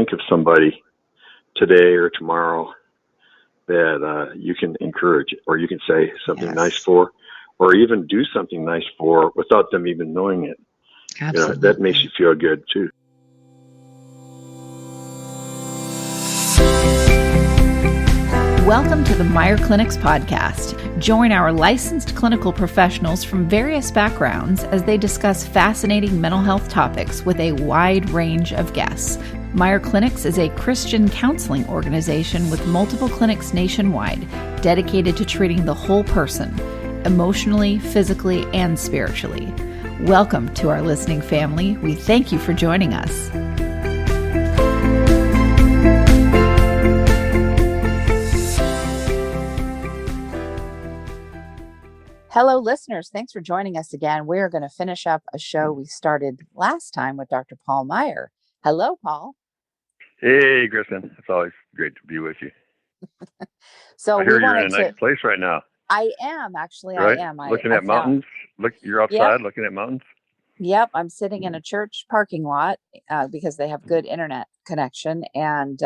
think of somebody today or tomorrow that you can encourage, or you can say something nice for, or even do something nice for without them even knowing it. Absolutely. That makes you feel good too. Welcome to the Meier Clinics podcast. Join our licensed clinical professionals from various backgrounds as they discuss fascinating mental health topics with a wide range of guests. Meier Clinics is a Christian counseling organization with multiple clinics nationwide dedicated to treating the whole person, emotionally, physically, and spiritually. Welcome to our listening family. We thank you for joining us. Hello, listeners. Thanks for joining us again. We're going to finish up a show we started last time with Dr. Paul Meier. Hello, Paul. Hey, Kristin. It's always great to be with you. So I hear you're in a nice place right now. I am, actually. Right? I am. Looking at mountains? You're outside looking at mountains? Yep. I'm sitting in a church parking lot because they have good internet connection, and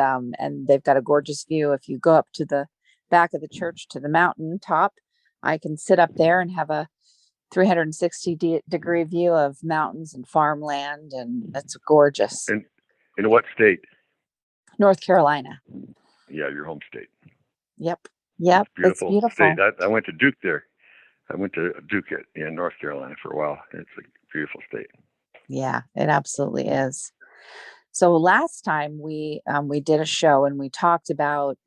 they've got a gorgeous view. If you go up to the back of the church to the mountain top, I can sit up there and have a 360-degree view of mountains and farmland, and it's gorgeous. In what state? North Carolina. Yeah, your home state. Yep. It's beautiful. State. I went to Duke there. I went to Duke in North Carolina for a while. It's a beautiful state. Yeah, it absolutely is. So last time we did a show and we talked about,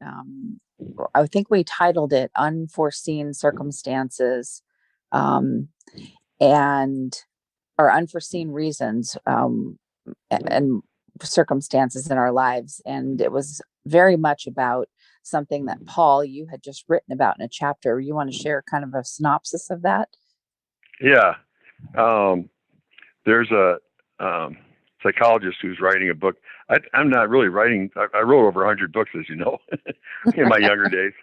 I think we titled it Unforeseen Circumstances or Unforeseen Reasons and Circumstances in our lives. And it was very much about something that, Paul, you had just written about in a chapter. You want to share kind of a synopsis of that? Yeah. There's a psychologist who's writing a book. I'm not really writing. I wrote over 100 books, as you know, in my younger days,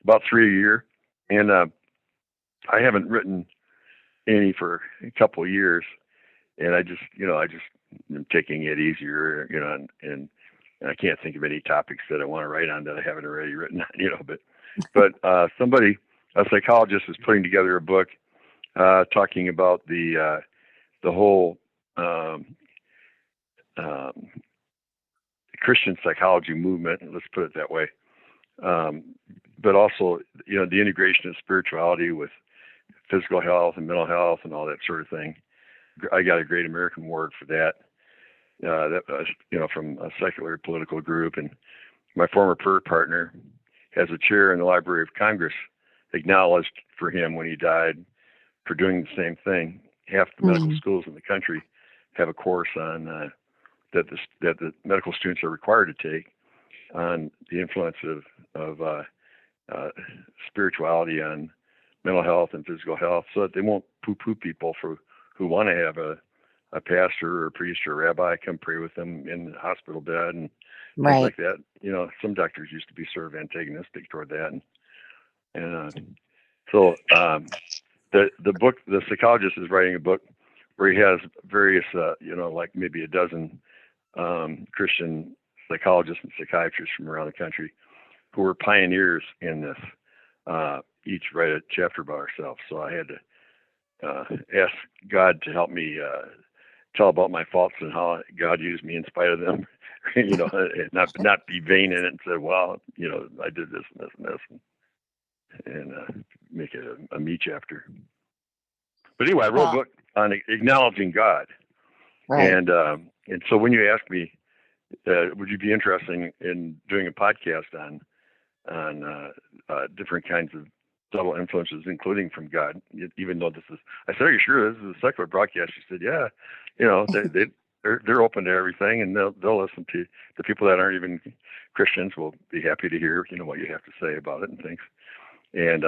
about 3 a year. And I haven't written any for a couple of years. And I just am taking it easier, and I can't think of any topics that I want to write on that I haven't already written on, but a psychologist is putting together a book talking about the whole Christian psychology movement, let's put it that way. But also, the integration of spirituality with physical health and mental health and all that sort of thing. I got a Great American Award for that. That was, from a secular political group, and my former partner has a chair in the Library of Congress acknowledged for him when he died for doing the same thing. Half the medical schools in the country have a course on that the medical students are required to take on the influence of spirituality on mental health and physical health, so that they won't poo-poo people who want to have a pastor or a priest or a rabbi come pray with them in the hospital bed and things like that. Some doctors used to be sort of antagonistic toward that, so the book, the psychologist is writing a book where he has various, like maybe a dozen Christian psychologists and psychiatrists from around the country who were pioneers in this. Each write a chapter about ourselves. So I had to ask God to help me tell about my faults and how God used me in spite of them, and not be vain in it and say, well, I did this and this and this, and make it a me chapter. But anyway, I wrote a book on acknowledging God. Right. And so when you asked me, would you be interested in doing a podcast on different kinds of subtle influences, including from God, even though I said, are you sure this is a secular broadcast? She said, yeah, they're open to everything, and they'll listen to the people that aren't even Christians will be happy to hear, what you have to say about it and things. And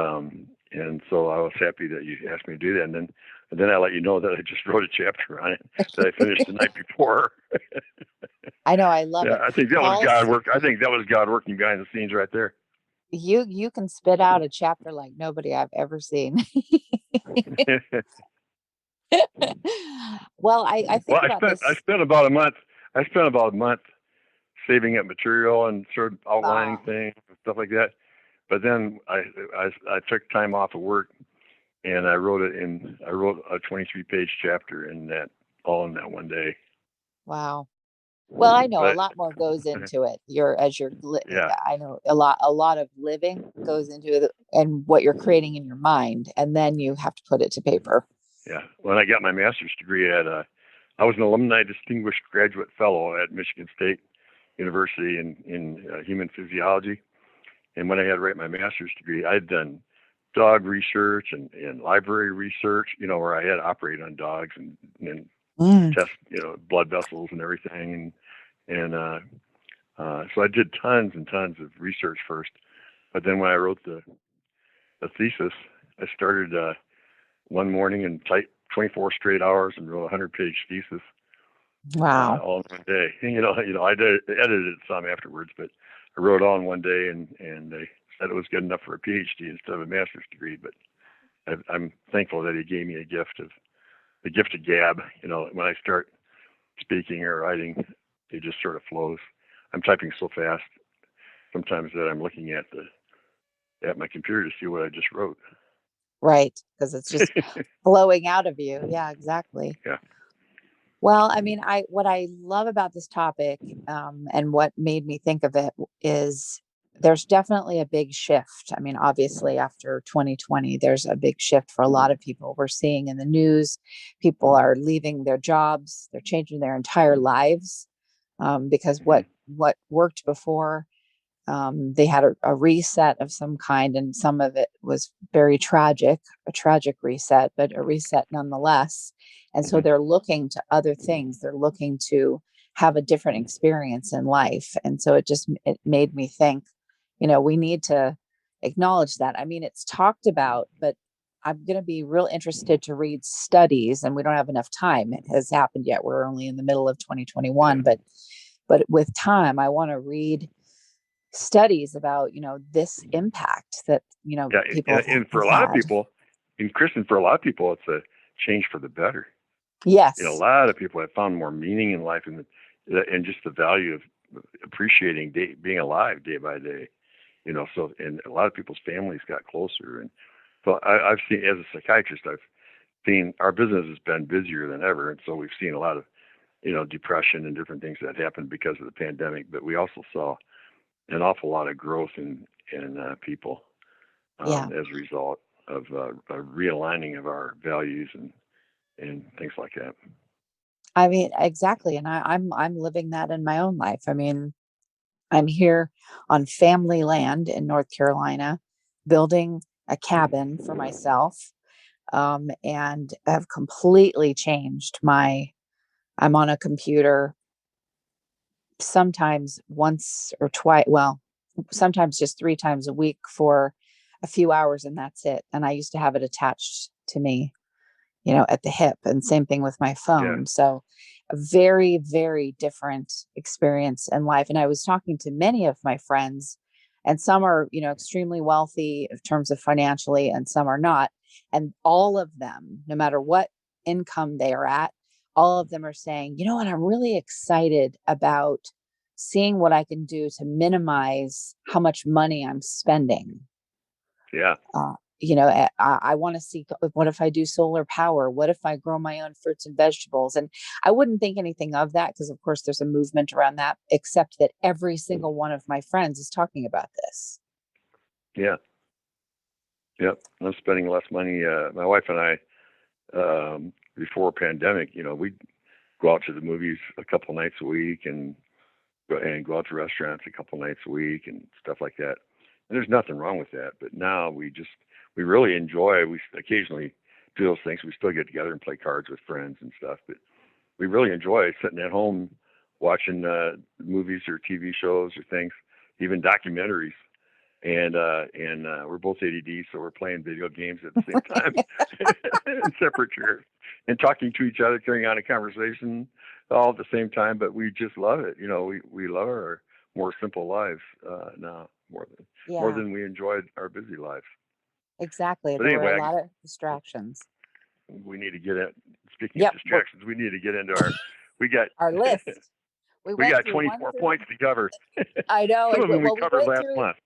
so I was happy that you asked me to do that. And then I let you know that I just wrote a chapter on it that I finished the night before. I know. I love it. I think that was God work. I think that was God working behind the scenes right there. You can spit out a chapter like nobody I've ever seen. Well, I think about this. I spent about a month saving up material and sort of outlining Ah, things and stuff like that. But then I took time off of work and I wrote a 23-page chapter in that, all in that one day. wow. Well, I know a But lot more goes into it. yeah, I know a lot of living goes into it and what you're creating in your mind, and then you have to put it to paper. yeah. When I got my master's degree I was an alumni distinguished graduate fellow at Michigan State University in human physiology. And when I had to write my master's degree, I'd done dog research and library research, where I had to operate on dogs and Mm, test, blood vessels and everything. And so I did tons and tons of research first. But then when I wrote the thesis, I started one morning and typed 24 straight hours and wrote a 100-page thesis wow. all in one day. And, I edited it some afterwards, but I wrote all in one day, and they said it was good enough for a PhD instead of a master's degree. But I'm thankful that he gave me the gift of gab. When I start speaking or writing, it just sort of flows. I'm typing so fast sometimes that I'm looking at my computer to see what I just wrote. Right, because it's just flowing out of you. Yeah, exactly. Yeah. Well, I mean, I what I love about this topic, and what made me think of it is there's definitely a big shift. I mean, obviously, after 2020, there's a big shift for a lot of people. We're seeing in the news, people are leaving their jobs, they're changing their entire lives, because Mm-hmm. what worked before, they had a reset of some kind, and some of it was very tragic, a tragic reset, but a reset nonetheless. And so Mm-hmm. they're looking to other things. They're looking to have a different experience in life. And so it made me think, we need to acknowledge that. I mean, it's talked about, but I'm going to be real interested to read studies, and we don't have enough time. It has happened yet. We're only in the middle of 2021, Yeah. but with time, I want to read studies about this impact that Yeah. people And for have a lot of had. people, and Kristen, for a lot of people, it's a change for the better. A Yes. lot of people have found more meaning in life and just the value of appreciating being alive day by day. So, and a lot of people's families got closer. And so I've seen, as a psychiatrist, I've seen our business has been busier than ever. And so we've seen a lot of, depression and different things that happened because of the pandemic. But we also saw an awful lot of growth in people Yeah, as a result of a realigning of our values and things like that. I mean, exactly. And I'm living that in my own life. I mean, I'm here on family land in North Carolina, building a cabin for myself, and have completely changed my I'm on a computer sometimes once or twice, well, sometimes just 3 times a week for a few hours, and that's it. And I used to have it attached to me, at the hip, and same thing with my Yeah. phone. So a very, very different experience in life. And I was talking to many of my friends, and some are, extremely wealthy in terms of financially, and some are not. And all of them, no matter what income they are at, all of them are saying, what, I'm really excited about seeing what I can do to minimize how much money I'm spending. Yeah. I want to see, what if I do solar power? What if I grow my own fruits and vegetables? And I wouldn't think anything of that, because, of course, there's a movement around that, except that every single one of my friends is talking about this. Yeah. Yep. I'm spending less money. My wife and I, before pandemic, we'd go out to the movies a couple nights a week and go out to restaurants a couple nights a week and stuff like that. And there's nothing wrong with that. But now we really enjoy, we occasionally do those things. We still get together and play cards with friends and stuff. But we really enjoy sitting at home watching movies or TV shows or things, even documentaries. And we're both ADD, so we're playing video games at the same time in separate chairs and talking to each other, carrying on a conversation all at the same time. But we just love it. We love our more simple lives now more Yeah, than we enjoyed our busy lives. exactly. But There were a anyway, lot of distractions. we need to get at. Speaking of Yep. distractions, we need to get into our. We got Our list. We We went got through 24 points to cover. I know. Some of them we Well, covered last month.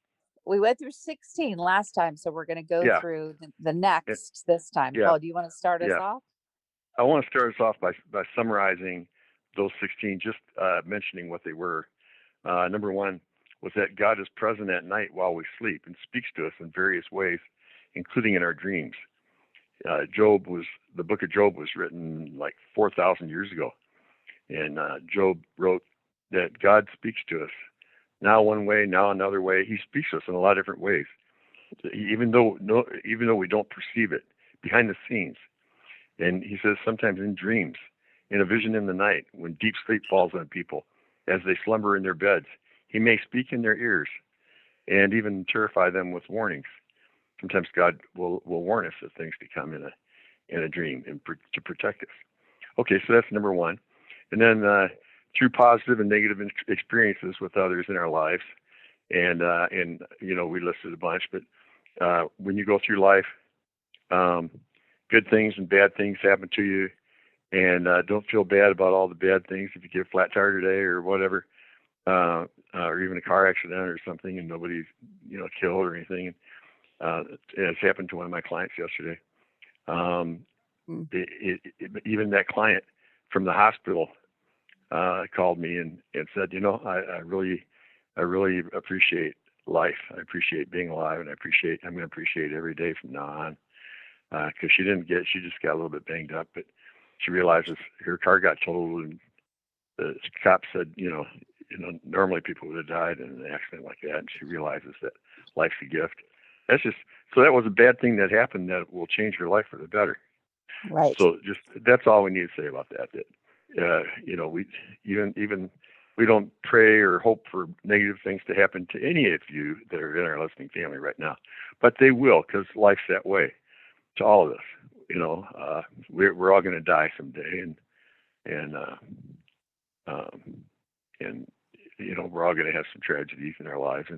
we went through 16 last time, so we're going to go Yeah. through the eh, next this time. Yeah. Paul, do you want to start us Yeah. off? I want to start us off by summarizing those 16, just mentioning what they were. Number one was that God is present at night while we sleep and speaks to us in various ways, including in our dreams. The book of Job was written like 4,000 years ago. And Job wrote that God speaks to us now one way, now another way. He speaks to us in a lot of different ways, even though we don't perceive it behind the scenes. And he says sometimes in dreams, in a vision in the night, when deep sleep falls on people, as they slumber in their beds, he may speak in their ears and even terrify them with warnings. Sometimes God will warn us of things to come in a dream and to protect us. Okay, so that's number one. And then through positive and negative experiences with others in our lives, and we listed a bunch, but when you go through life, good things and bad things happen to you, and don't feel bad about all the bad things if you get a flat tire today or whatever, or even a car accident or something, and nobody's killed or anything. It's happened to one of my clients yesterday. Even that client from the hospital called me and said, I really appreciate life. I appreciate being alive, and I'm going to appreciate every day from now on. Because she just got a little bit banged up, but she realizes her car got totaled, and the cop said, normally people would have died in an accident like that, and she realizes that life's a gift. So that was a bad thing that happened that will change her life for the better. Right. So that's all we need to say about that. We don't pray or hope for negative things to happen to any of you that are in our listening family right now, but they will, because life's that way to all of us. We're all going to die someday, and we're all going to have some tragedies in our lives,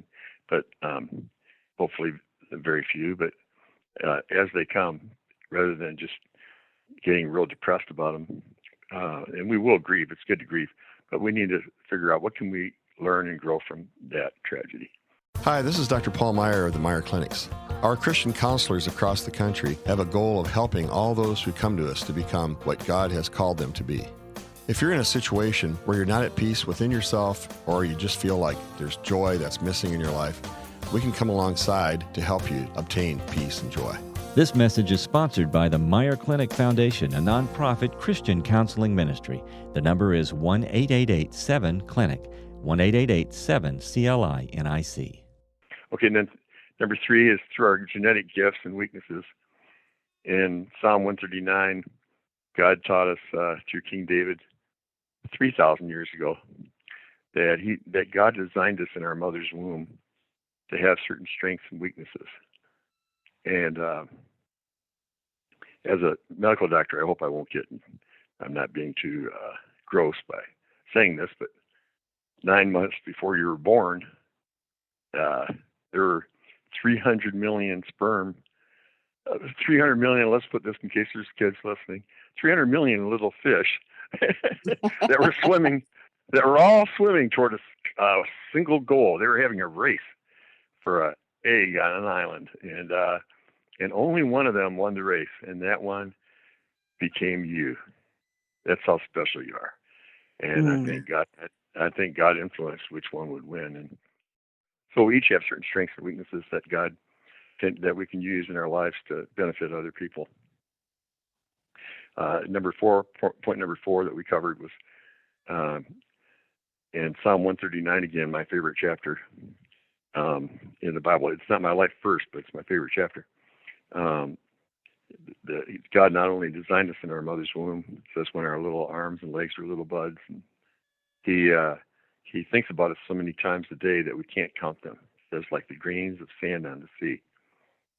but hopefully very few. But as they come, rather than just getting real depressed about them, and we will grieve. It's good to grieve, but we need to figure out what can we learn and grow from that tragedy. Hi, this is Dr. Paul Meier of the Meier Clinics. Our Christian counselors across the country have a goal of helping all those who come to us to become what God has called them to be. If you're in a situation where you're not at peace within yourself, or you just feel like there's joy that's missing in your life, we can come alongside to help you obtain peace and joy. This message is sponsored by the Meier Clinic Foundation, a nonprofit Christian counseling ministry. The number is 1-888-7-CLINIC, 1-888-7-CLINIC. Okay, and then number 3 is through our genetic gifts and weaknesses. In Psalm 139, God taught us through King David 3,000 years ago that God designed us in our mother's womb to have certain strengths and weaknesses. And as a medical doctor, I hope I'm not being too gross by saying this, but 9 months before you were born, there were 300 million sperm, 300 million, let's put this in case there's kids listening, 300 million little fish that were all swimming toward a single goal. They were having a race for an egg on an island, and only one of them won the race, and that one became you. That's how special you are. And I think God influenced which one would win. And so we each have certain strengths and weaknesses that we can use in our lives to benefit other people. Point number 4 that we covered was in Psalm 139 again, my favorite chapter in the Bible. It's not my life verse, but it's my favorite chapter. God not only designed us in our mother's womb, so that's when our little arms and legs were little buds. And he thinks about us so many times a day that we can't count them. There's like the grains of sand on the sea.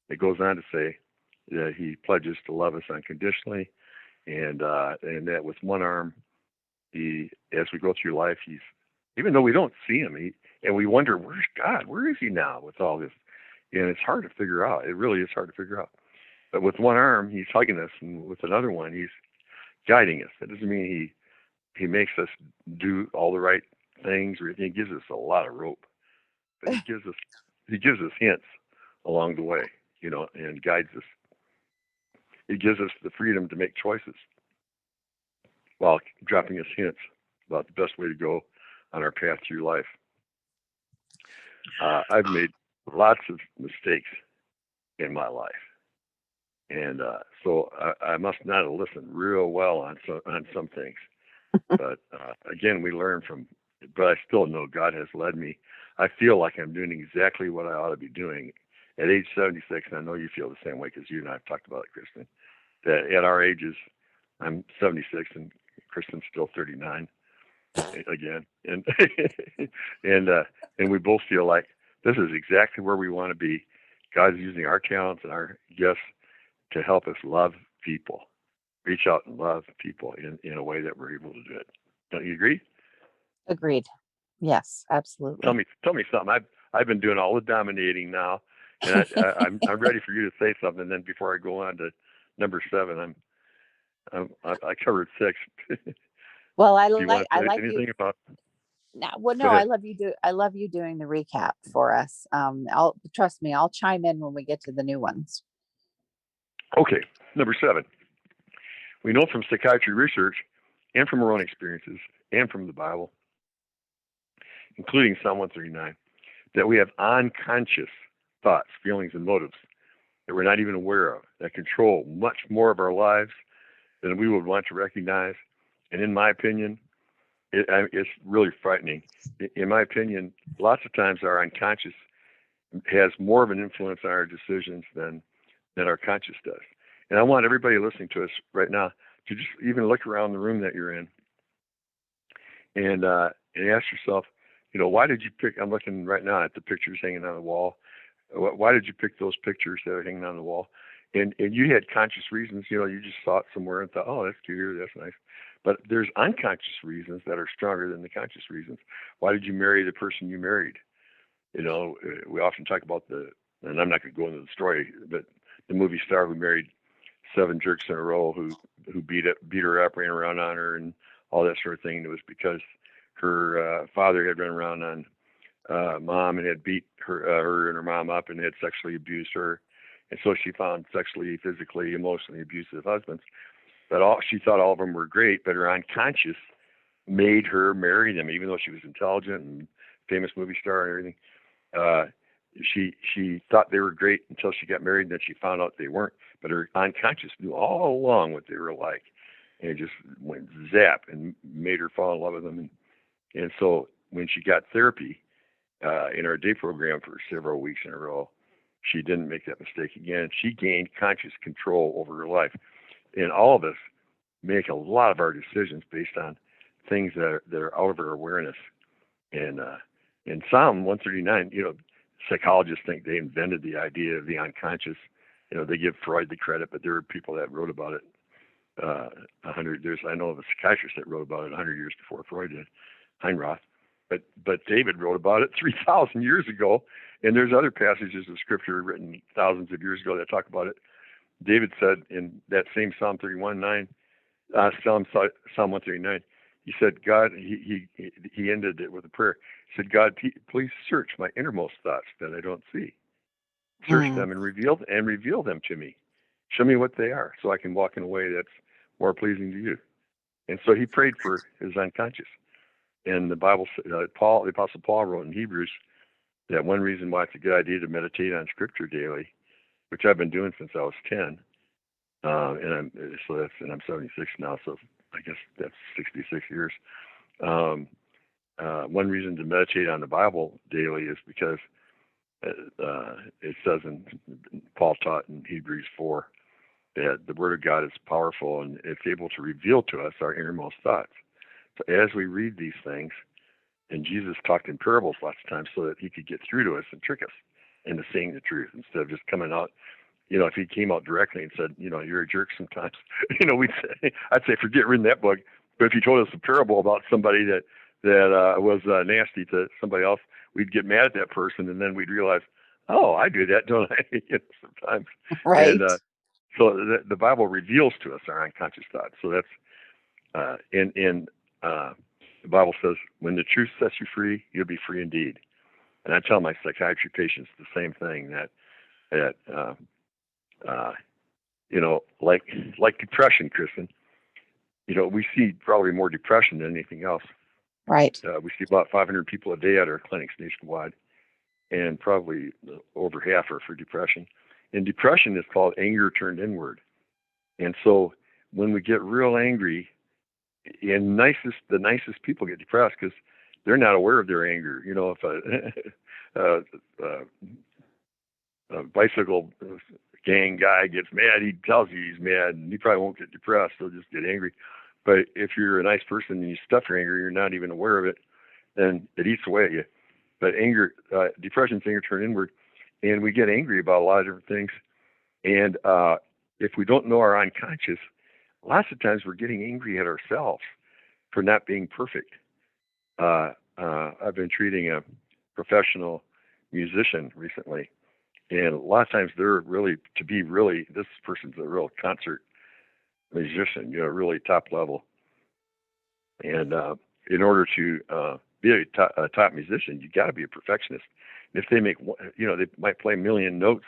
It goes on to say that he pledges to love us unconditionally, and that with one arm, as we go through life, even though we don't see him, and we wonder, where's God? Where is he now with all this? And it's hard to figure out. It really is hard to figure out. But with one arm, he's hugging us, and with another one, he's guiding us. That doesn't mean he makes us do all the right things or anything. He gives us a lot of rope, but he gives us hints along the way, and guides us. He gives us the freedom to make choices while dropping us hints about the best way to go on our path through life. I've made lots of mistakes in my life, and so I must not have listened real well on some things. But again, we learn from. But I still know God has led me. I feel like I'm doing exactly what I ought to be doing at age 76, and I know you feel the same way because you and I have talked about it, Kristin. That at our ages, I'm 76 and Kristen's still 39 again, and and we both feel like this is exactly where we want to be. God's using our talents and our gifts to help us love people, reach out and love people in a way that we're able to do it. Don't you agree? Agreed. Yes, absolutely. Tell me something. I've been doing all the dominating now, and I'm ready for you to say something. And then before I go on to number 7, I covered 6. Well, I Do you want to say like anything you. about? No, I love you doing the recap for us. Trust me, I'll chime in when we get to the new ones. Okay, number 7. We know from psychiatry research and from our own experiences and from the Bible, including Psalm 139, that we have unconscious thoughts, feelings, and motives that we're not even aware of that control much more of our lives than we would want to recognize. And in my opinion, it's really frightening. In my opinion, lots of times our unconscious has more of an influence on our decisions than our conscious does. And I want everybody listening to us right now to just even look around the room that you're in and ask yourself, why did you pick? I'm looking right now at the pictures hanging on the wall. Why did you pick those pictures that are hanging on the wall? And you had conscious reasons. You just saw it somewhere and thought, oh, that's cute, or that's nice. But there's unconscious reasons that are stronger than the conscious reasons. Why did you marry the person you married? We often talk about and I'm not going to go into the story, but the movie star who married 7 jerks in a row who beat her up, ran around on her, and all that sort of thing. It was because her father had run around on mom and had beat her and her mom up and had sexually abused her. And so she found sexually, physically, emotionally abusive husbands. But she thought all of them were great, but her unconscious made her marry them, even though she was intelligent and famous movie star and everything. She thought they were great until she got married, and then she found out they weren't. But her unconscious knew all along what they were like, and it just went zap and made her fall in love with them. And so when she got therapy in our day program for several weeks in a row, she didn't make that mistake again. She gained conscious control over her life. And all of us make a lot of our decisions based on things that are out of our awareness. And in Psalm 139, psychologists think they invented the idea of the unconscious. They give Freud the credit, but there were people that wrote about it 100 years. I know of a psychiatrist that wrote about it 100 years before Freud did, Heinroth. But David wrote about it 3,000 years ago, and there's other passages of scripture written thousands of years ago that talk about it. David said in that same Psalm 139, he said, God, he ended it with a prayer. He said, God, please search my innermost thoughts that I don't see. Search them and reveal them to me. Show me what they are so I can walk in a way that's more pleasing to you. And so he prayed for his unconscious. And the Bible, the Apostle Paul wrote in Hebrews that one reason why it's a good idea to meditate on Scripture daily, which I've been doing since I was 10, and I'm 76 now, so I guess that's 66 years. One reason to meditate on the Bible daily is because it says, Paul taught in Hebrews 4, that the Word of God is powerful and it's able to reveal to us our innermost thoughts. So as we read these things, and Jesus talked in parables lots of times so that he could get through to us and trick us into saying the truth instead of just coming out. If he came out directly and said, you're a jerk sometimes, I'd say forget reading that book. But if he told us a parable about somebody that was nasty to somebody else, we'd get mad at that person, and then we'd realize, oh, I do that, don't I? Sometimes. Right. And so the Bible reveals to us our unconscious thoughts. So that's the Bible says, when the truth sets you free, you'll be free indeed. And I tell my psychiatry patients the same thing, that like depression, Kristen, we see probably more depression than anything else. Right. We see about 500 people a day at our clinics nationwide, and probably over half are for depression. And depression is called anger turned inward. And so when we get real angry, and the nicest people get depressed because they're not aware of their anger. If a bicycle gang guy gets mad, he tells you he's mad, and he probably won't get depressed. He'll just get angry. But if you're a nice person and you stuff your anger, you're not even aware of it, then it eats away at you. But depression's anger turned inward, and we get angry about a lot of different things. And if we don't know our unconscious, lots of times we're getting angry at ourselves for not being perfect. I've been treating a professional musician recently, and a lot of times this person's a real concert musician, really top level. And in order to be a top musician, you got to be a perfectionist. And if they make, they might play a million notes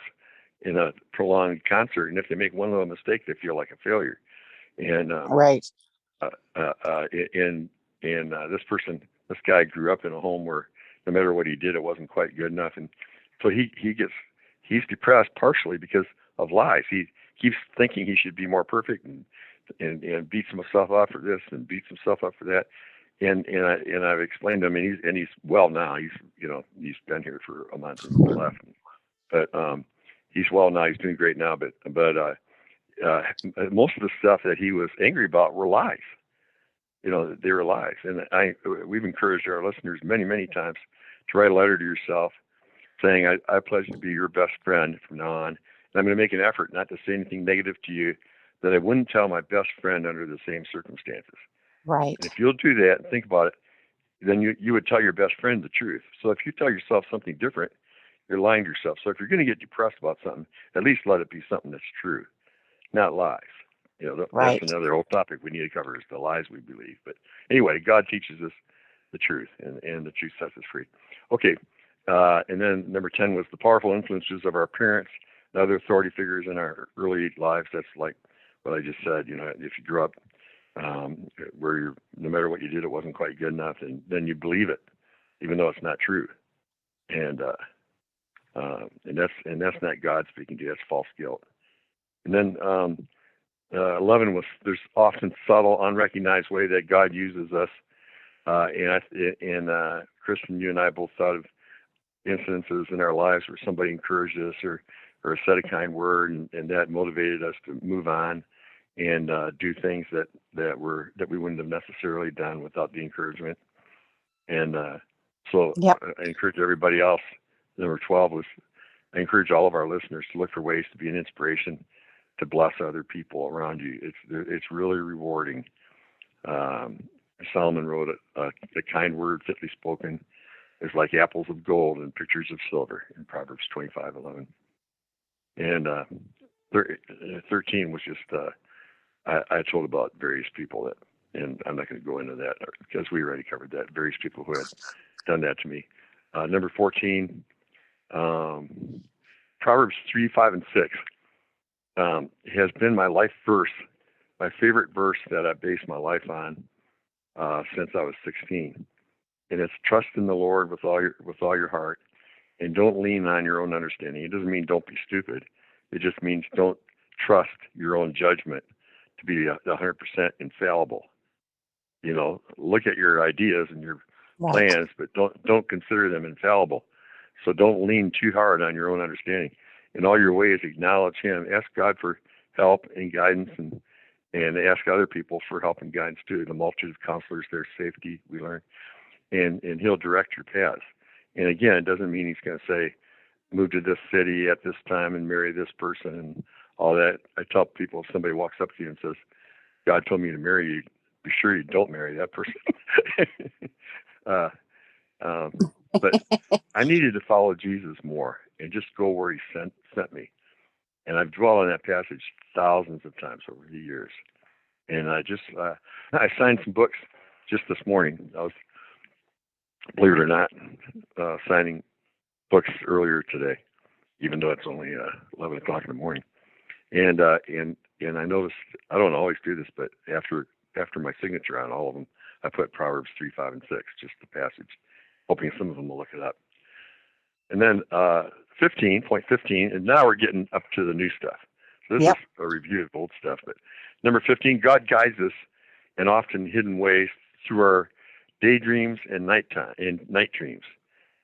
in a prolonged concert, and if they make one little mistake, they feel like a failure. And right. This guy grew up in a home where no matter what he did, it wasn't quite good enough, and so he's depressed partially because of lies. He keeps thinking he should be more perfect and beats himself up for this and beats himself up for that. And I've explained to him, and he's well now. He's been here for a month and left, but he's well now. He's doing great now. But most of the stuff that he was angry about were lies. They were lies. And we've encouraged our listeners many times to write a letter to yourself saying, I pledge to be your best friend from now on. And I'm going to make an effort not to say anything negative to you that I wouldn't tell my best friend under the same circumstances. Right. And if you'll do that and think about it, then you would tell your best friend the truth. So if you tell yourself something different, you're lying to yourself. So if you're going to get depressed about something, at least let it be something that's true, not lies. Right. That's another whole topic we need to cover, is the lies we believe. But anyway, God teaches us the truth, and the truth sets us free. Okay, and then number 10 was the powerful influences of our parents and other authority figures in our early lives. That's like what I just said. If you grew up where no matter what you did, it wasn't quite good enough, and then you believe it, even though it's not true. And that's not God speaking to you. That's false guilt. And then 11 was, there's often subtle, unrecognized way that God uses us. And Kristen, you and I both thought of incidences in our lives where somebody encouraged us or said a kind word, and that motivated us to move on and do things that we wouldn't have necessarily done without the encouragement. And so Yep. I encourage everybody else. Number 12 was, I encourage all of our listeners to look for ways to be an inspiration to bless other people around you. It's really rewarding. Solomon wrote, a kind word fitly spoken is like apples of gold and pictures of silver in Proverbs 25:11. And 13 was just, I told about various people that, and I'm not going to go into that because we already covered that, various people who had done that to me. Number 14, Proverbs 3, 5, and 6 has been my life verse, my favorite verse that I base my life on since I was 16. And it's trust in the Lord with all your heart, and don't lean on your own understanding. It doesn't mean don't be stupid. It just means don't trust your own judgment to be 100% infallible. Look at your ideas and your plans, but don't consider them infallible. So don't lean too hard on your own understanding. In all your ways, acknowledge Him. Ask God for help and guidance, and ask other people for help and guidance too. The multitude of counselors, there's safety, we learn, and He'll direct your paths. And again, it doesn't mean He's going to say, move to this city at this time and marry this person and all that. I tell people, if somebody walks up to you and says, God told me to marry you, be sure you don't marry that person. But I needed to follow Jesus more and just go where He sent me. And I've dwelled on that passage thousands of times over the years. And I signed some books just this morning, I was, believe it or not, signing books earlier today, even though it's only 11 o'clock in the morning. And I noticed, I don't always do this, but after my signature on all of them, I put Proverbs 3, 5, and 6, just the passage, hoping some of them will look it up. And then 15, and now we're getting up to the new stuff. So this is a review of old stuff. But number 15, God guides us in often hidden ways through our daydreams and night dreams,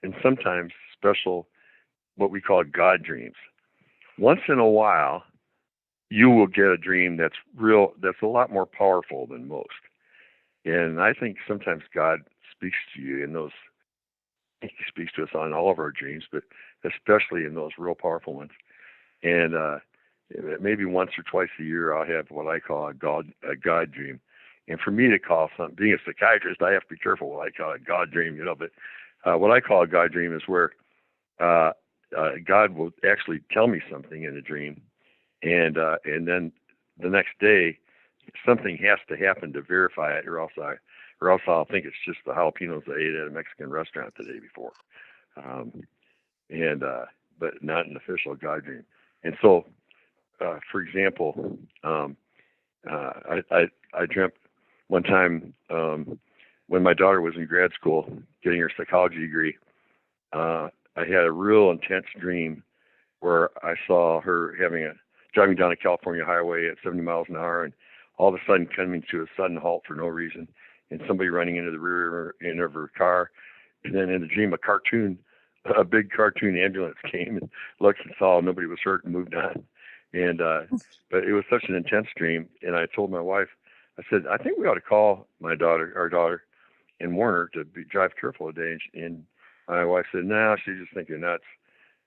and sometimes special, what we call God dreams. Once in a while, you will get a dream that's a lot more powerful than most. And I think sometimes God speaks to you in those. He speaks to us on all of our dreams, but especially in those real powerful ones. And maybe once or twice a year, I'll have what I call a God dream. And for me to call something, being a psychiatrist, I have to be careful what I call a God dream, But what I call a God dream is where God will actually tell me something in a dream, and then the next day, something has to happen to verify it, or else I'll think it's just the jalapenos I ate at a Mexican restaurant the day before, but not an official God dream. And so, for example, I dreamt one time when my daughter was in grad school getting her psychology degree. I had a real intense dream where I saw her driving down a California highway at 70 miles an hour, and all of a sudden coming to a sudden halt for no reason, and somebody running into the rear end of her car. And then in the dream, a big cartoon ambulance came and looked and saw nobody was hurt and moved on. And but it was such an intense dream, and I told my wife, I said, I think we ought to call our daughter, and warn her to drive careful today. And my wife said, no, she's just thinking nuts.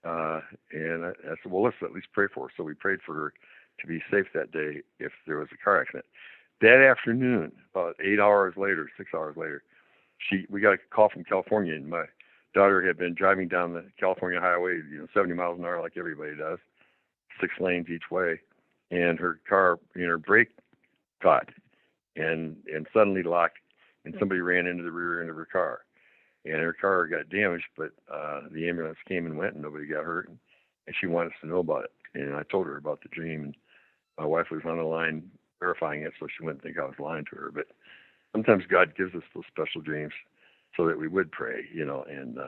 And I said, well, let's at least pray for her. So we prayed for her to be safe that day if there was a car accident. That afternoon, about 6 hours later, we got a call from California, and my daughter had been driving down the California highway, 70 miles an hour like everybody does, 6 lanes each way, and her car, her brake caught and suddenly locked, and somebody ran into the rear end of her car. And her car got damaged, but the ambulance came and went, and nobody got hurt. And she wanted us to know about it. And I told her about the dream, and my wife was on the line verifying it, so she wouldn't think I was lying to her. But sometimes God gives us those special dreams so that we would pray, And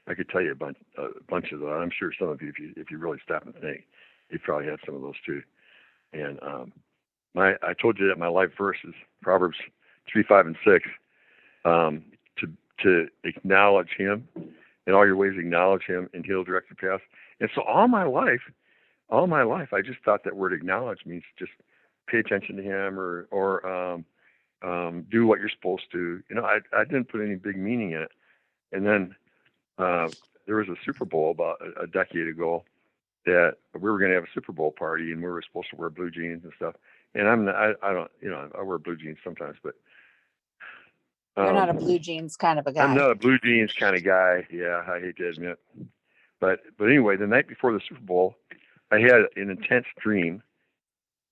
I could tell you a bunch of those. I'm sure some of you, if you really stop and think, you probably had some of those too. And I told you that my life verse is Proverbs 3, 5, and 6. To acknowledge Him, in all your ways acknowledge Him, and He'll direct your path. And so all my life, I just thought that word acknowledge means just pay attention to Him, or do what you're supposed to. I didn't put any big meaning in it. And then there was a Super Bowl about a decade ago that we were going to have a Super Bowl party, and we were supposed to wear blue jeans and stuff. And I wear blue jeans sometimes, but you're not a blue jeans kind of a guy. I'm not a blue jeans kind of guy. Yeah, I hate to admit. But anyway, the night before the Super Bowl, I had an intense dream,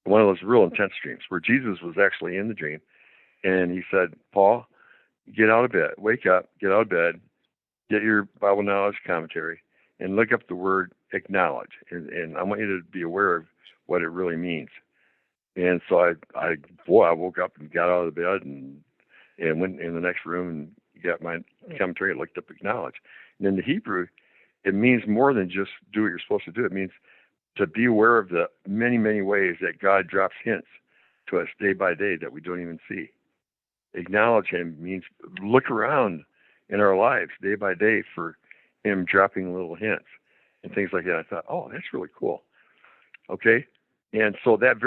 one of those real intense dreams, where Jesus was actually in the dream. And He said, Paul, get out of bed, wake up, get out of bed, get your Bible knowledge commentary, and look up the word acknowledge. And I want you to be aware of what it really means. And so I woke up and got out of the bed and went in the next room and got my commentary and looked up acknowledge. And in the Hebrew, it means more than just do what you're supposed to do. It means to be aware of the many, many ways that God drops hints to us day by day that we don't even see. Acknowledge Him means look around in our lives day by day for Him dropping little hints and things like that. I thought, oh, that's really cool. Okay. And so that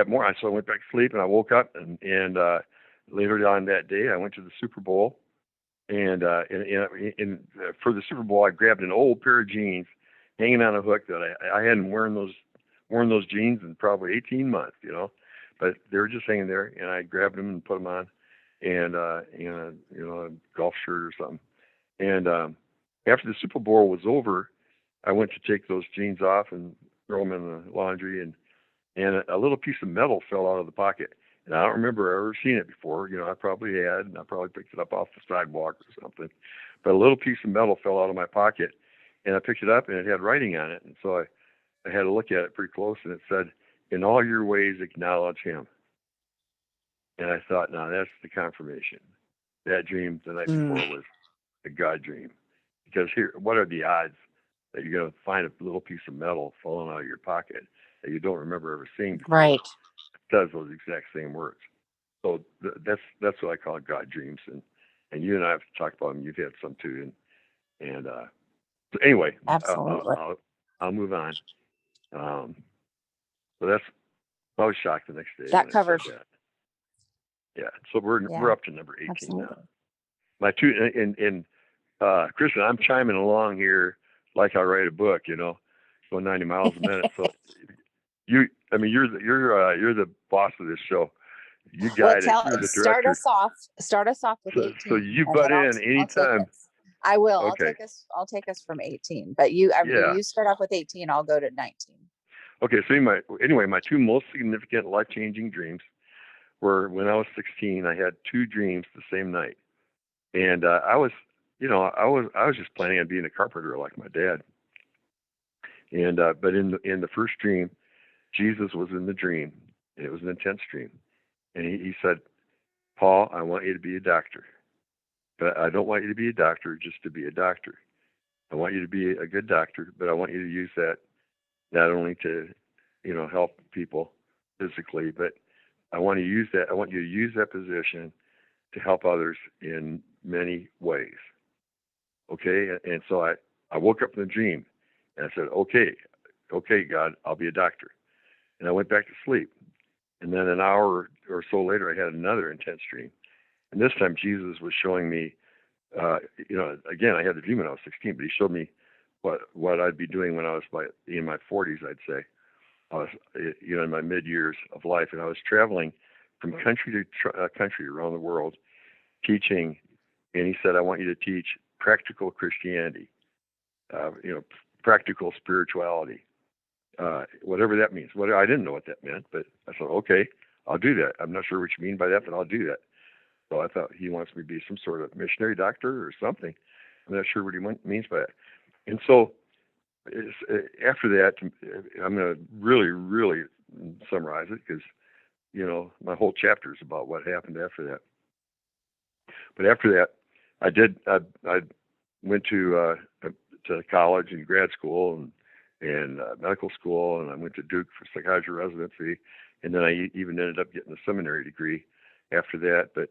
morning, so I went back to sleep, and I woke up, and later on that day, I went to the Super Bowl, and for the Super Bowl, I grabbed an old pair of jeans hanging on a hook that I hadn't worn those jeans in probably 18 months, but they were just hanging there, and I grabbed them and put them on, and a golf shirt or something. And after the Super Bowl was over, I went to take those jeans off and throw them in the laundry, and a little piece of metal fell out of the pocket. And I don't remember ever seeing it before. I probably had, and I probably picked it up off the sidewalk or something. But a little piece of metal fell out of my pocket, and I picked it up, and it had writing on it. And so I had to look at it pretty close, and it said, "In all your ways, acknowledge Him." And I thought, now that's the confirmation. That dream the night before was a God dream. Because here, what are the odds that you're going to find a little piece of metal falling out of your pocket that you don't remember ever seeing before? Right. It does those exact same words. So that's what I call God dreams. And you and I have talked about them. You've had some too. And so anyway, Absolutely. I'll move on. So I was shocked the next day. That when covers. I said that. Yeah. So we're up to number 18 absolutely. now. My two and Kristin, I'm chiming along here like I write a book, going 90 miles a minute. So you're the boss of this show. You guide it. You're the director. Start us off with 18. So you butt in anytime. I will. Okay. I'll take us from 18. But you start off with 18. I'll go to 19. Okay. So my two most significant life-changing dreams were when I was 16. I had two dreams the same night, and I was just planning on being a carpenter like my dad. And but in the first dream, Jesus was in the dream, and it was an intense dream. And he said, "Paul, I want you to be a doctor. But I don't want you to be a doctor just to be a doctor. I want you to be a good doctor, but I want you to use that not only to, help people physically, but I want you to use that position to help others in many ways." Okay? And so I woke up from the dream, and I said, okay, God, I'll be a doctor. And I went back to sleep. And then an hour or so later, I had another intense dream. And this time, Jesus was showing me, again, I had the dream when I was 16, but he showed me what I'd be doing when I was in my 40s, I'd say. I was, in my mid-years of life, and I was traveling from country to country around the world, teaching. And he said, "I want you to teach practical Christianity, practical spirituality, whatever that means." I didn't know what that meant, but I thought, okay, I'll do that. I'm not sure what you mean by that, but I'll do that. So I thought he wants me to be some sort of missionary doctor or something. I'm not sure what he means by that. And so after that, I'm going to really, really summarize it because, my whole chapter is about what happened after that. But after that, I went to college and grad school and medical school, and I went to Duke for psychiatry residency, and then I even ended up getting a seminary degree after that. But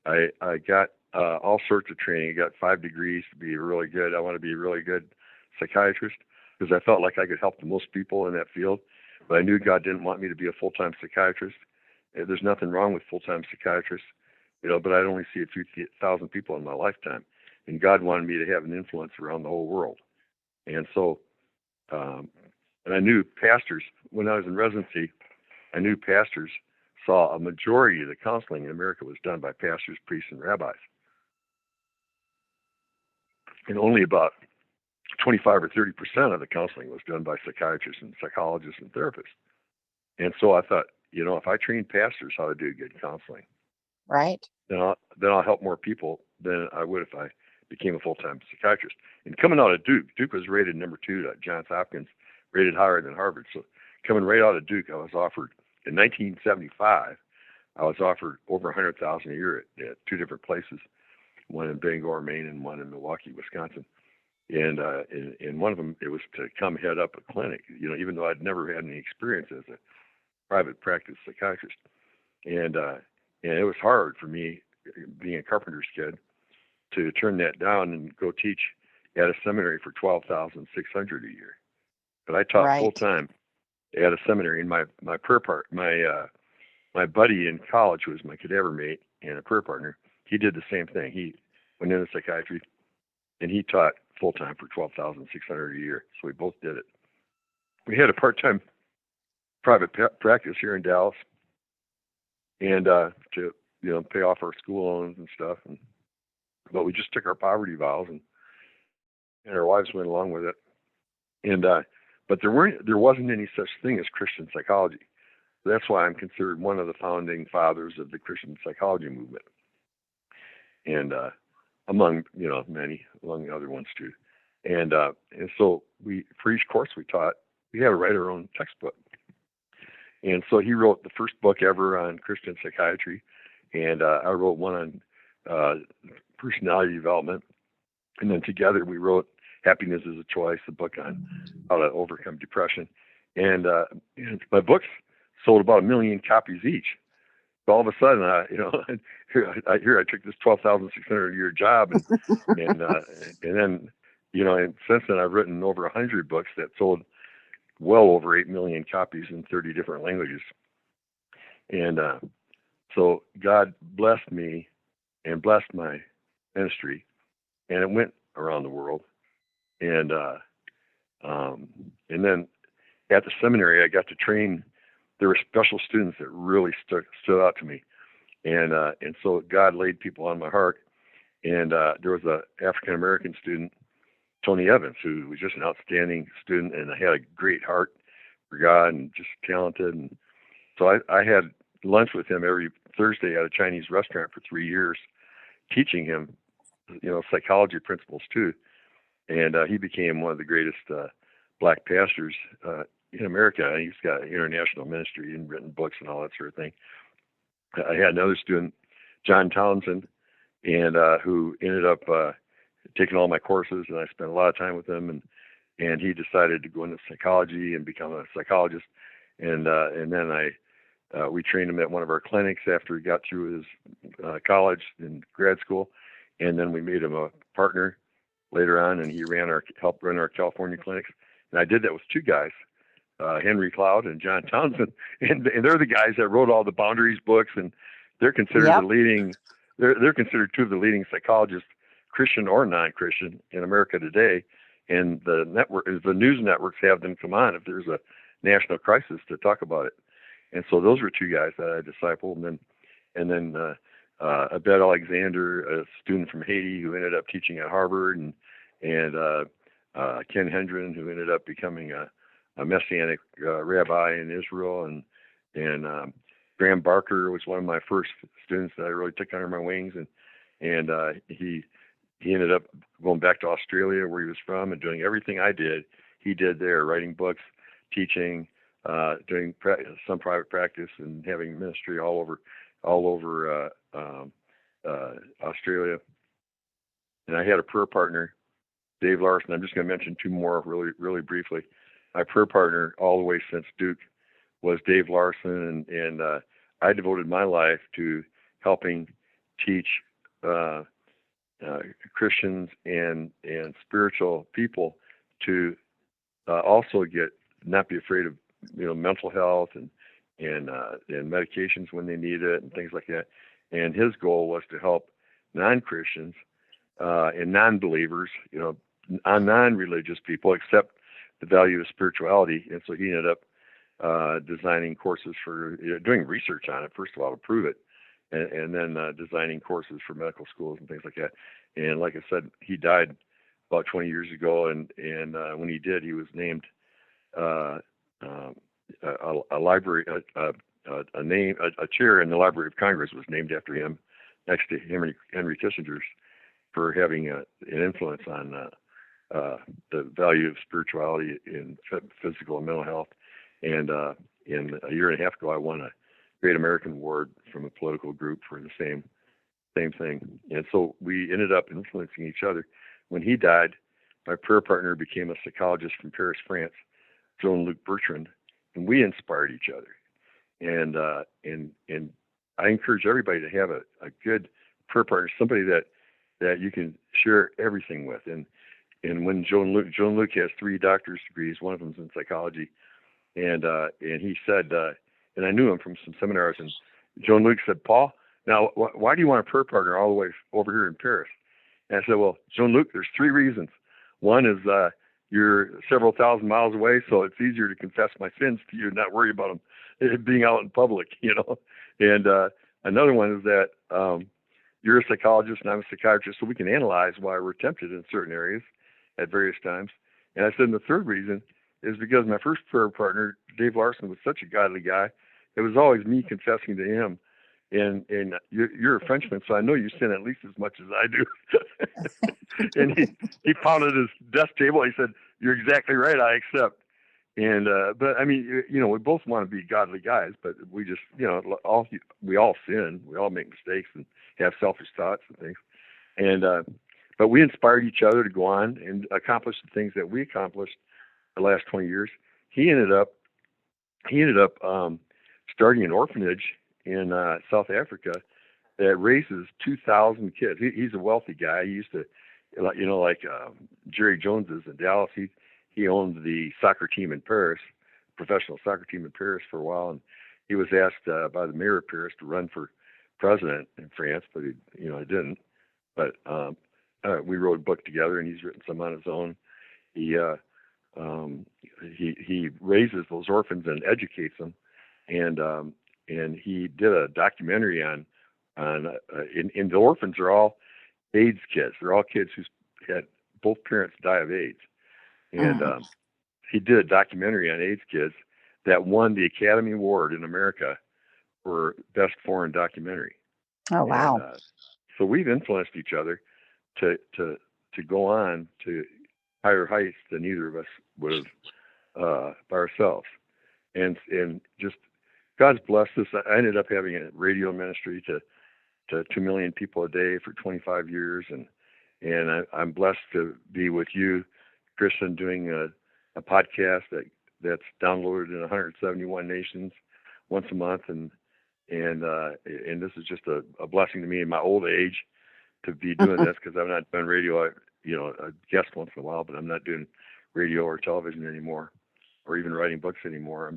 I got all sorts of training. I got 5 degrees to be really good. I want to be a really good psychiatrist because I felt like I could help the most people in that field. But I knew God didn't want me to be a full-time psychiatrist. There's nothing wrong with full-time psychiatrists, but I'd only see a few thousand people in my lifetime. And God wanted me to have an influence around the whole world. And so, and I knew pastors, when I was in residency, I knew pastors saw a majority of the counseling in America was done by pastors, priests, and rabbis. And only about 25 or 30% of the counseling was done by psychiatrists and psychologists and therapists. And so I thought, if I train pastors how to do good counseling, right, then I'll help more people than I would if I became a full-time psychiatrist. And coming out of Duke was rated number 2 to Johns Hopkins, rated higher than Harvard. So coming right out of Duke, I was offered, in 1975, I was offered over $100,000 a year at 2 different places, one in Bangor, Maine, and one in Milwaukee, Wisconsin. And in one of them, it was to come head up a clinic, even though I'd never had any experience as a private practice psychiatrist. And it was hard for me, being a carpenter's kid, to turn that down and go teach at a seminary for $12,600 a year. But I taught full time at a seminary, and my buddy in college, who was my cadaver mate and a prayer partner, he did the same thing. He went into psychiatry, and he taught full time for $12,600 a year. So we both did it. We had a part-time private practice here in Dallas, and to pay off our school loans and stuff. But we just took our poverty vows, and our wives went along with it. And but there wasn't any such thing as Christian psychology. That's why I'm considered one of the founding fathers of the Christian psychology movement, and among many, among other ones too. And so for each course we taught, we had to write our own textbook. And so he wrote the first book ever on Christian psychiatry, and I wrote one on personality development. And then together we wrote Happiness is a Choice, a book on how to overcome depression. And my books sold about 1 million copies each. So all of a sudden, I took this $12,600 a year job, and then, and since then I've written over 100 books that sold well over 8 million copies in 30 different languages. And so God blessed me and blessed my ministry, and it went around the world. And then at the seminary, I got to train. There were special students that really stood out to me, and so God laid people on my heart. And there was a African American student, Tony Evans, who was just an outstanding student and had a great heart for God and just talented. And so I had lunch with him every Thursday at a Chinese restaurant for 3 years, teaching him, psychology principles too. And he became one of the greatest black pastors in America. He's got international ministry and written books and all that sort of thing. I had another student, John Townsend, and who ended up taking all my courses, and I spent a lot of time with him. And he decided to go into psychology and become a psychologist. And then we trained him at one of our clinics after he got through his college and grad school, and then we made him a partner later on, and he helped run our California clinics. And I did that with two guys, Henry Cloud and John Townsend, and they're the guys that wrote all the Boundaries books, and they're considered the leading. They're considered two of the leading psychologists, Christian or non-Christian, in America today. And the news networks have them come on if there's a national crisis to talk about it. And so those were two guys that I discipled, and then Abed Alexander, a student from Haiti who ended up teaching at Harvard, and Ken Hendren, who ended up becoming a Messianic rabbi in Israel, and Graham Barker was one of my first students that I really took under my wings, and he ended up going back to Australia where he was from and doing everything I did. He did there, writing books, teaching, doing some private practice, and having ministry all over Australia. And I had a prayer partner, Dave Larson. I'm just going to mention two more really, really briefly. My prayer partner all the way since Duke was Dave Larson, and I devoted my life to helping teach Christians and spiritual people to also not be afraid of mental health and medications when they need it and things like that. And his goal was to help non-Christians and non-believers, non-religious people accept the value of spirituality. And so he ended up designing courses for doing research on it, first of all, to prove it, and then designing courses for medical schools and things like that. And like I said, he died about 20 years ago, and when he did, he was named a chair in the Library of Congress was named after him, next to Henry Kissinger's, for having an influence on the value of spirituality in physical and mental health. And in a year and a half ago, I won a Great American Award from a political group for the same thing. And so we ended up influencing each other. When he died, my prayer partner became a psychologist from Paris, France, Joan-Luc Bertrand, and we inspired each other. And I encourage everybody to have a good prayer partner, somebody that you can share everything with. And when Joan-Luc has 3 doctor's degrees, one of them's in psychology, and he said, and I knew him from some seminars, and Joan-Luc said, "Paul, now why do you want a prayer partner all the way over here in Paris?" And I said, "Well, Joan-Luc, there's 3 reasons. One is you're several thousand miles away, so it's easier to confess my sins to you and not worry about them being out in public, And another one is that you're a psychologist and I'm a psychiatrist, so we can analyze why we're tempted in certain areas at various times." And I said, and the third reason is because my first prayer partner, Dave Larson, was such a godly guy it was always me confessing to him. And you're a Frenchman, so I know you sin at least as much as I do. And he pounded his desk table. He said, "You're exactly right. I accept." And but I mean, we both want to be godly guys, but we just, we all sin. We all make mistakes and have selfish thoughts and things. And but we inspired each other to go on and accomplish the things that we accomplished the last 20 years. He ended up starting an orphanage in South Africa that raises 2,000 kids. He's a wealthy guy. He used to, like Jerry Jones is in Dallas. He owned the soccer team in Paris, professional soccer team in Paris for a while, and he was asked by the mayor of Paris to run for president in France, but he didn't. But we wrote a book together, and he's written some on his own. He raises those orphans and educates them, and he did a documentary on the orphans are all AIDS kids. They're all kids who had both parents die of AIDS, and he did a documentary on AIDS kids that won the Academy Award in America for best foreign documentary. Oh wow! And, so we've influenced each other to go on to higher heights than either of us would have by ourselves, and just God's blessed us. I ended up having a radio ministry to 2 million people a day for 25 years, and I'm blessed to be with you, Kristin, doing a podcast that's downloaded in 171 nations once a month, and this is just a blessing to me in my old age to be doing this, because I'm not doing radio. I guest once in a while, but I'm not doing radio or television anymore, or even writing books anymore.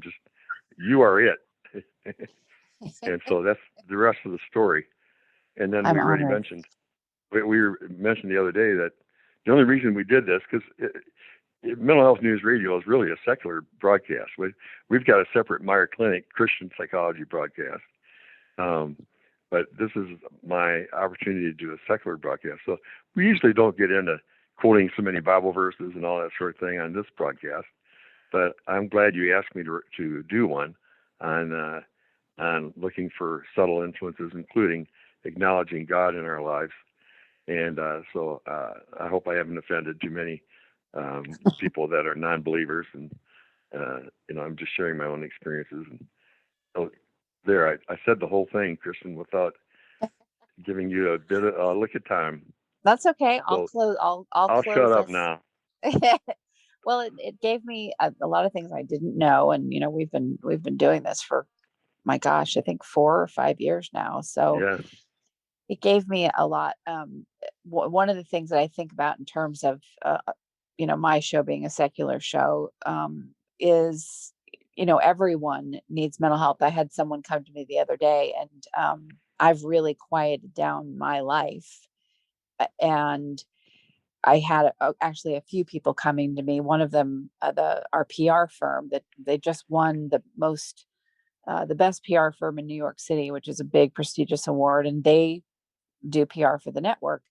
You are it. And so that's the rest of the story. And then we already mentioned the other day that the only reason we did this, because Mental Health News Radio is really a secular broadcast. We've got a separate Meier Clinic Christian psychology broadcast. But this is my opportunity to do a secular broadcast. So we usually don't get into quoting so many Bible verses and all that sort of thing on this broadcast. But I'm glad you asked me to do one on looking for subtle influences, including acknowledging God in our lives. And so I hope I haven't offended too many people that are non-believers. And, I'm just sharing my own experiences. And so I said the whole thing, Kristin, without giving you a bit of a look at time. That's okay. I'll close. I'll close shut up this. now. Well, it gave me a lot of things I didn't know, and we've been doing this for, my gosh, I think 4 or 5 years now. So yeah. It gave me a lot. One of the things that I think about in terms of my show being a secular show is everyone needs mental health. I had someone come to me the other day, and I've really quieted down my life, and I had actually a few people coming to me. One of them, our PR firm, that they just won the best PR firm in New York City, which is a big prestigious award, and they do PR for the network.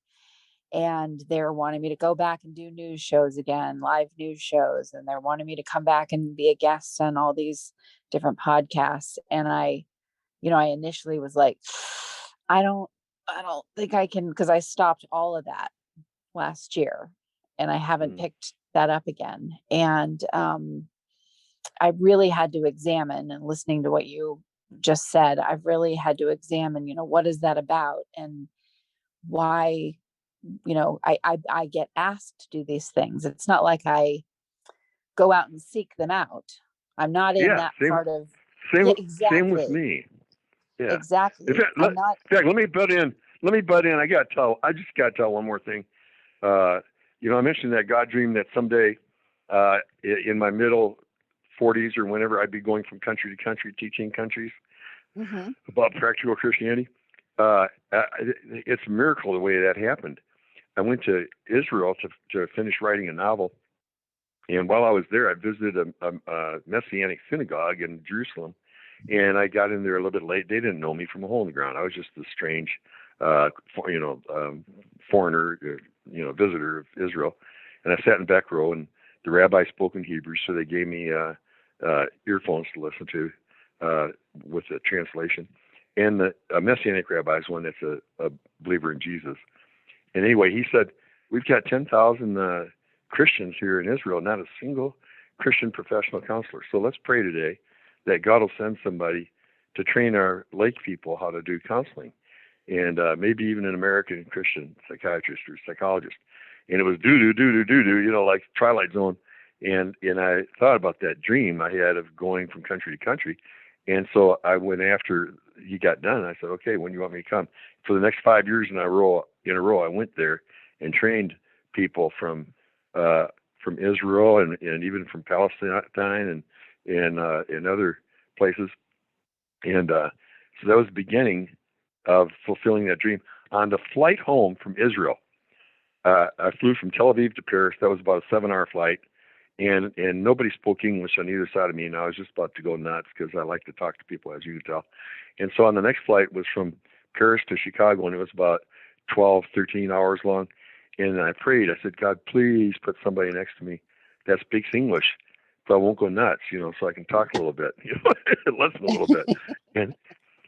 And they're wanting me to go back and do news shows again, live news shows, and they're wanting me to come back and be a guest on all these different podcasts. And I initially was like, I don't think I can, because I stopped all of that last year, and I haven't picked that up again. And I really had to examine, and listening to what you just said, I've really had to examine, what is that about, and why, I get asked to do these things. It's not like I go out and seek them out. I'm not in that part of. Exactly. Same with me. Yeah. Exactly. In fact, let me butt in. I just got to tell one more thing. I mentioned that God dream that someday, in my middle 40s or whenever, I'd be going from country to country, teaching countries about practical Christianity. It's a miracle the way that happened. I went to Israel to finish writing a novel, and while I was there, I visited a Messianic synagogue in Jerusalem, and I got in there a little bit late. They didn't know me from a hole in the ground. I was just a strange, foreigner, visitor of Israel, and I sat in the back row, and the rabbi spoke in Hebrew, so they gave me earphones to listen to with the translation. And the Messianic rabbi is one that's a believer in Jesus. And anyway, he said, we've got 10,000 Christians here in Israel, not a single Christian professional counselor. So let's pray today that God will send somebody to train our lake people how to do counseling, and maybe even an American Christian psychiatrist or psychologist. And it was like Twilight Zone. And I thought about that dream I had of going from country to country. And so I went after he got done. I said, okay, when do you want me to come? For the next 5 years in a row, I went there and trained people from Israel and even from Palestine and other places. And so that was the beginning of fulfilling that dream. On the flight home from Israel, I flew from Tel Aviv to Paris. That was about a 7-hour flight. And nobody spoke English on either side of me, and I was just about to go nuts because I like to talk to people, as you can tell. And so on the next flight was from Paris to Chicago, and it was about 12, 13 hours long. And I prayed. I said, God, please put somebody next to me that speaks English so I won't go nuts, so I can talk a little bit, listen a little bit.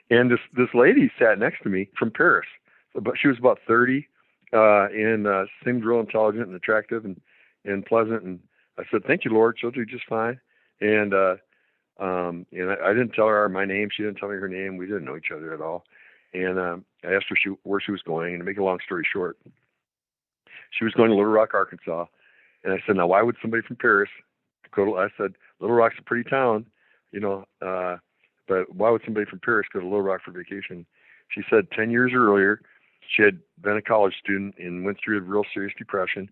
And this lady sat next to me from Paris, but she was about 30, and seemed real intelligent and attractive and pleasant. And I said, thank you, Lord. She'll do just fine. And I didn't tell her my name. She didn't tell me her name. We didn't know each other at all. And I asked her where she was going. And to make a long story short, she was going to Little Rock, Arkansas. And I said, now, why would somebody from Paris go to, I said, Little Rock's a pretty town, but why would somebody from Paris go to Little Rock for vacation? She said 10 years earlier, she had been a college student and went through a real serious depression.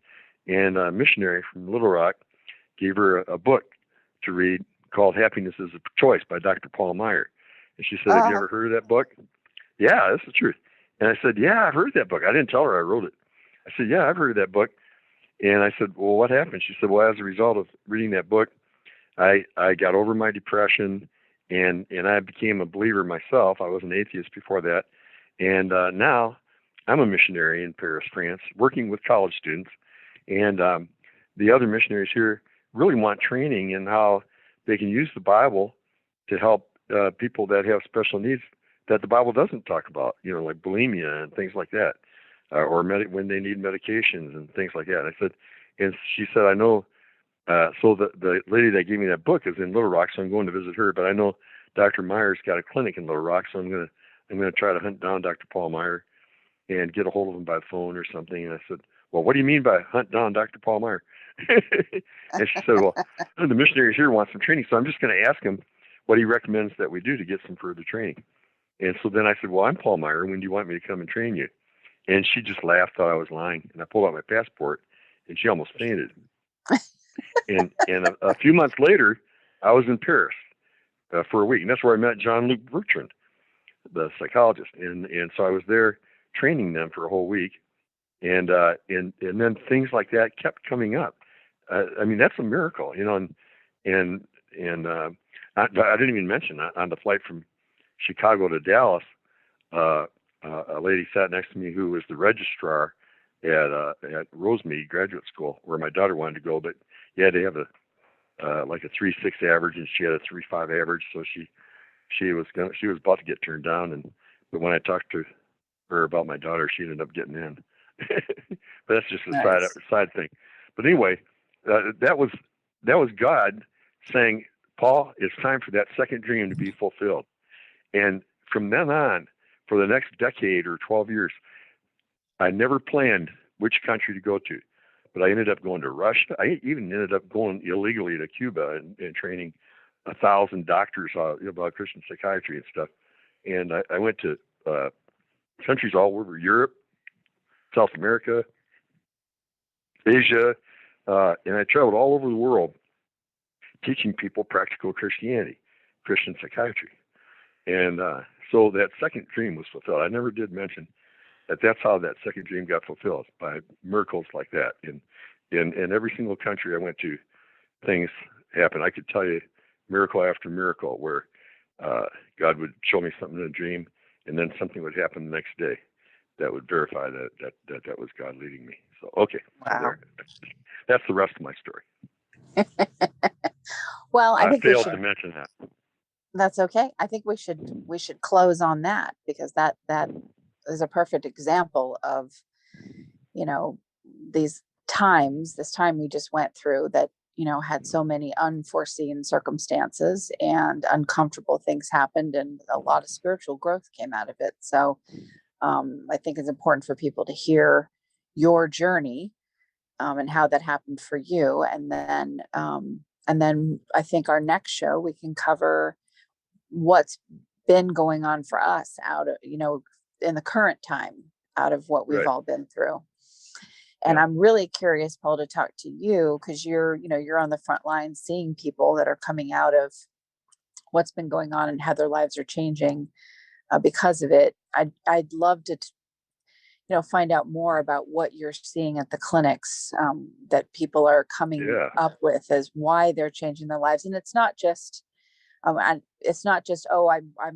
And a missionary from Little Rock gave her a book to read called Happiness is a Choice by Dr. Paul Meier. And she said, have you ever heard of that book? Yeah, that's the truth. And I said, yeah, I've heard that book. I didn't tell her I wrote it. I said, yeah, I've heard of that book. And I said, well, what happened? She said, well, as a result of reading that book, I got over my depression and I became a believer myself. I was an atheist before that. And now I'm a missionary in Paris, France, working with college students. And the other missionaries here really want training in how they can use the Bible to help people that have special needs that the Bible doesn't talk about, like bulimia and things like that, or when they need medications and things like that. And she said, I know. So the lady that gave me that book is in Little Rock, so I'm going to visit her. But I know Dr. Meier's got a clinic in Little Rock, so I'm gonna try to hunt down Dr. Paul Meier and get a hold of him by phone or something. And I said, well, what do you mean by hunt down Dr. Paul Meier? And she said, well, the missionaries here want some training, so I'm just going to ask him what he recommends that we do to get some further training. And so then I said, well, I'm Paul Meier. When do you want me to come and train you? And she just laughed, thought I was lying. And I pulled out my passport, and she almost fainted. And a few months later, I was in Paris for a week. And that's where I met Jean-Luc Bertrand, the psychologist. And so I was there training them for a whole week. And then things like that kept coming up. I mean, that's a miracle, and I didn't even mention on the flight from Chicago to Dallas, a lady sat next to me who was the registrar at Rosemead Graduate School, where my daughter wanted to go, but you had to have like a 3.6 average, and she had a 3.5 average, so she was about to get turned down, but when I talked to her about my daughter, she ended up getting in. But that's just a Nice. side thing. But anyway, that was God saying, Paul, it's time for that second dream to be fulfilled. And from then on, for the next decade or 12 years, I never planned which country to go to, but I ended up going to Russia. I even ended up going illegally to Cuba and training 1,000 doctors about Christian psychiatry and stuff. And I went to countries all over Europe, South America, Asia, and I traveled all over the world teaching people practical Christianity, Christian psychiatry. And so that second dream was fulfilled. I never did mention that's how that second dream got fulfilled, by miracles like that. In every single country I went to, things happened. I could tell you miracle after miracle where God would show me something in a dream, and then something would happen the next day that would verify that was God leading me. So, okay. Wow. That's the rest of my story. Well, I think we failed should. to mention that. That's okay. I think we should close on that, because that is a perfect example of, you know, these this time we just went through that, had so many unforeseen circumstances and uncomfortable things happened, and a lot of spiritual growth came out of it. So I think it's important for people to hear your journey, and how that happened for you. And then I think our next show we can cover what's been going on for us out of, in the current time, out of what we've Right. all been through. And Yeah. I'm really curious, Paul, to talk to you, because you're on the front line seeing people that are coming out of what's been going on and how their lives are changing because of it. I'd love to find out more about what you're seeing at the clinics, that people are coming Yeah. up with as why they're changing their lives. And it's not just, oh, I'm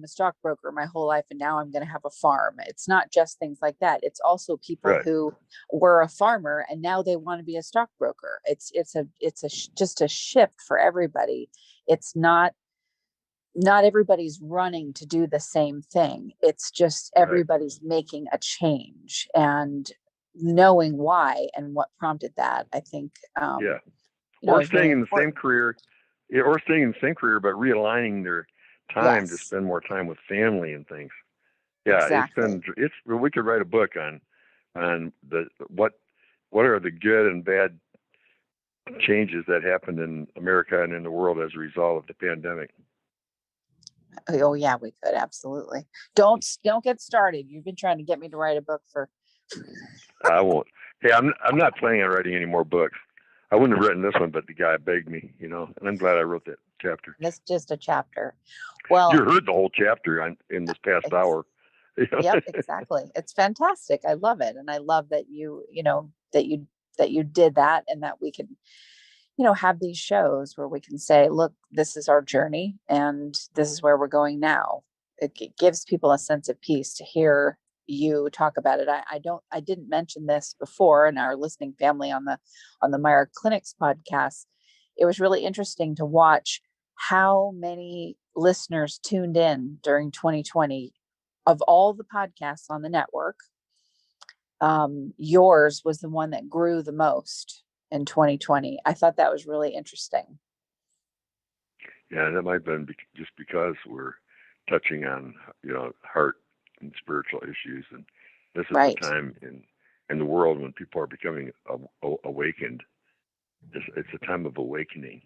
a stockbroker my whole life and now I'm going to have a farm. It's not just things like that. It's also people Right. who were a farmer and now they want to be a stockbroker. Just a shift for everybody. It's not everybody's running to do the same thing. It's just Right. everybody's making a change, and knowing why and what prompted that, I think, Yeah. Or is staying really in the same important. career, or staying in the same career, but realigning their time to Yes, spend more time with family and things. Yeah, exactly. we could write a book on what are the good and bad changes that happened in America and in the world as a result of the pandemic. Oh yeah, we could absolutely. Don't get started. You've been trying to get me to write a book for. I won't. Hey, I'm not planning on writing any more books. I wouldn't have written this one, but the guy begged me, and I'm glad I wrote that chapter. That's just a chapter. You Well, heard the whole chapter in this past ex- hour. yep, exactly. It's fantastic. I love it, and I love that you did that, and that we can have these shows where we can say, look, this is our journey and this is where we're going now. It gives people a sense of peace to hear you talk about it. I didn't mention this before in our listening family on the Meier Clinics podcast. It was really interesting to watch how many listeners tuned in during 2020 of all the podcasts on the network. Yours was the one that grew the most in 2020. I thought that was really interesting. Yeah, that might have been just because we're touching on, heart and spiritual issues, and this is Right. the time in the world when people are becoming awakened. It's a time of awakening.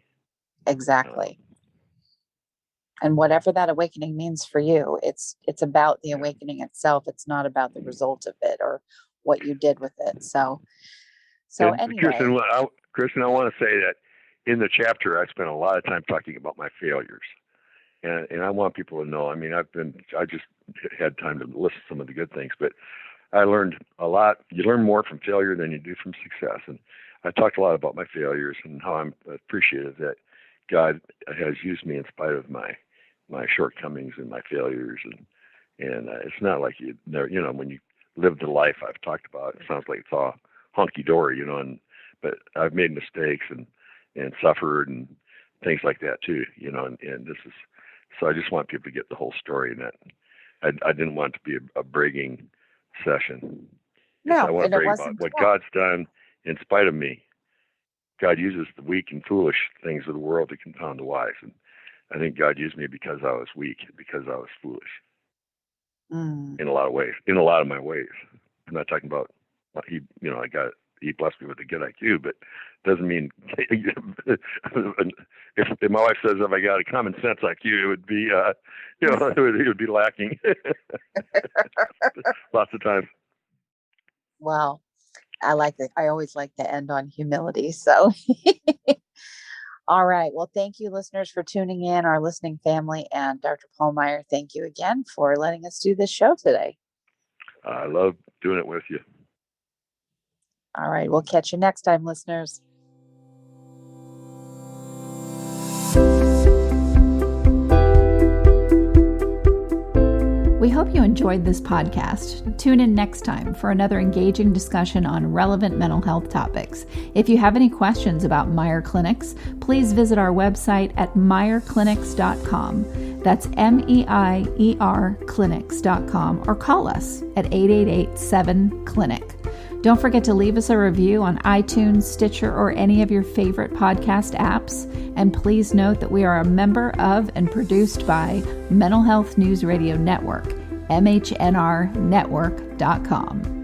Exactly. And whatever that awakening means for you, it's about the awakening itself. It's not about the result of it or what you did with it. So And anyway, Kristin, I want to say that in the chapter, I spent a lot of time talking about my failures, and I want people to know. I mean, I just had time to list some of the good things, but I learned a lot. You learn more from failure than you do from success, and I talked a lot about my failures and how I'm appreciative that God has used me in spite of my shortcomings and my failures, and it's not like when you live the life I've talked about, it sounds like it's all hunky dory, but I've made mistakes and suffered and things like that too, and this is, so I just want people to get the whole story, and that I didn't want it to be a bragging session. I no, want and to it brag about wasn't. what God's done in spite of me. God uses the weak and foolish things of the world to confound the wise, and I think God used me because I was weak, because I was foolish in a lot of ways, in a lot of my ways. I'm not talking about he blessed me with a good IQ, but doesn't mean if my wife says if I got a common sense IQ, it would be it would be lacking lots of times. Well, I always like to end on humility. So all right. Well, thank you, listeners, for tuning in, our listening family, and Dr. Paul Meier, thank you again for letting us do this show today. I love doing it with you. All right. We'll catch you next time, listeners. We hope you enjoyed this podcast. Tune in next time for another engaging discussion on relevant mental health topics. If you have any questions about Meier Clinics, please visit our website at meierclinics.com. That's MEIERclinics.com, or call us at 888-7-CLINIC. Don't forget to leave us a review on iTunes, Stitcher, or any of your favorite podcast apps. And please note that we are a member of and produced by Mental Health News Radio Network, MHNRnetwork.com.